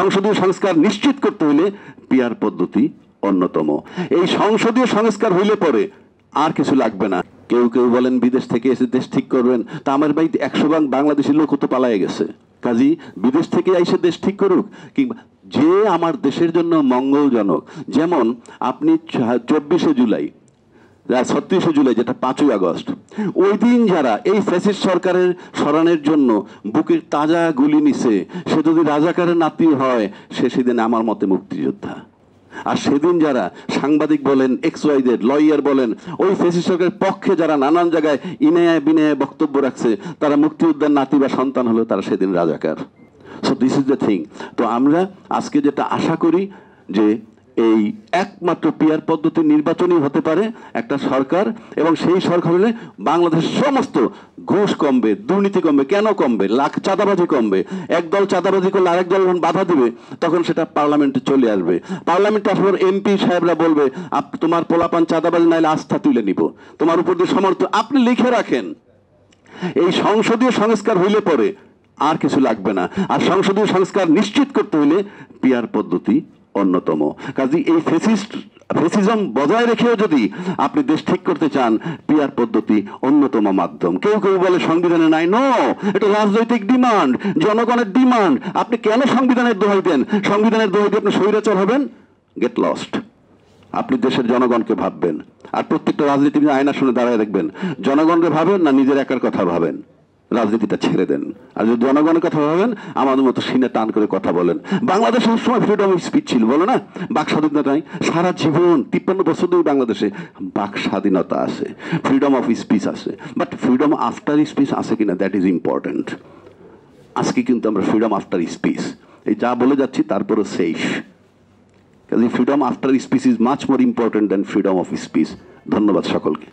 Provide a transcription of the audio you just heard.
সংসদীয় সংস্কার নিশ্চিত করতে হলে পিআর পদ্ধতি অন্যতম। এই সংসদীয় সংস্কার হইলে পরে আর কিছু লাগবে না। কেউ কেউ বলেন বিদেশ থেকে এসে দেশ ঠিক করবেন, তা আমার ভাই 100 বাংলাদেশি লোক তো পালায়ে গেছে, কাজী বিদেশ থেকে এসে দেশ ঠিক করুক, কিংবা যে আমার দেশের জন্য মঙ্গলজনক। যেমন আপনি 24শে জুলাই 36শে জুলাই যেটা 5ই আগস্ট, ওই দিন যারা এই ফ্যাসিস্ট সরকারের সরানোর জন্য বুকের তাজা গুলি নিছে, সে যদি রাজাকারের নাতি হয় সে সেদিন আমার মতে মুক্তিযোদ্ধা। আর সেদিন যারা সাংবাদিক বলেন, XYZ লয়ার বলেন, ওই ফ্যাসিস্ট সরকারের পক্ষে যারা নানান জায়গায় ইনায় বিনায় বক্তব্য রাখছে, তারা মুক্তিযোদ্ধার নাতি বা সন্তান হলো, তারা সেদিন রাজাকার। So this is the thing. তো আমরা আজকে যেটা আশা করি যে এই একমাত্র পিআর পদ্ধতি নির্বাচনই হতে পারে একটা সরকার, এবং সেই সরকার হলে বাংলাদেশের সমস্ত ঘুষ কমবে, দুর্নীতি কমবে। কেন কমবে? চাঁদাবাজি কমবে। একদল চাঁদাবাজি করলে আরেক দল যখন বাধা দিবে তখন সেটা পার্লামেন্টে চলে আসবে। পার্লামেন্টে আসার এমপি সাহেবরা বলবে তোমার পোলাপান চাঁদাবাজি নাইলে আস্থা তুলে নিব, তোমার উপর দিয়ে সমর্থন। আপনি লিখে রাখেন, এই সংসদীয় সংস্কার হইলে পরে আর কিছু লাগবে না। আর সংসদীয় সংস্কার নিশ্চিত করতে হলে পিআর পদ্ধতি অন্যতম। কাজে এই ফ্যাসিজম বজায় রেখেও যদি আপনি দেশ ঠিক করতে চান, পিআর পদ্ধতি অন্যতম মাধ্যম। কেউ কেউ বলে সংবিধানে নাই। নো, এটা রাজনৈতিক ডিমান্ড, জনগণের ডিমান্ড। আপনি কেন সংবিধানের দোহাই দেন? সংবিধানের দোহাই দিয়ে আপনি স্বৈরাচার হবেন? Get lost. আপনি দেশের জনগণকে ভাববেন, আর প্রত্যেকটা রাজনীতিবিদ আয়না শুনে দাঁড়ায় দেখবেন জনগণকে ভাবেন না নিজের একার কথা ভাবেন। রাজনীতিটা ছেড়ে দেন, আর যদি জনগণের কথা ভাবেন আমাদের মতো সিনে টান করে কথা বলেন। বাংলাদেশে সবসময় ফ্রিডম অফ স্পিচ ছিল, বলো না? বাক স্বাধীনতা নাই? সারা জীবন 53 বছর ধরে বাংলাদেশে বাক স্বাধীনতা আছে, ফ্রিডম অফ স্পিচ আছে, বাট ফ্রিডম আফটার স্পিচ আছে কিনা, দ্যাট ইজ ইম্পর্টেন্ট। আজকে কিন্তু আমরা ফ্রিডম আফটার স্পিচ এই যা বলে যাচ্ছি তারপরও শেষ। কাজে freedom after speech is much more important than freedom of speech. ধন্যবাদ সকলকে।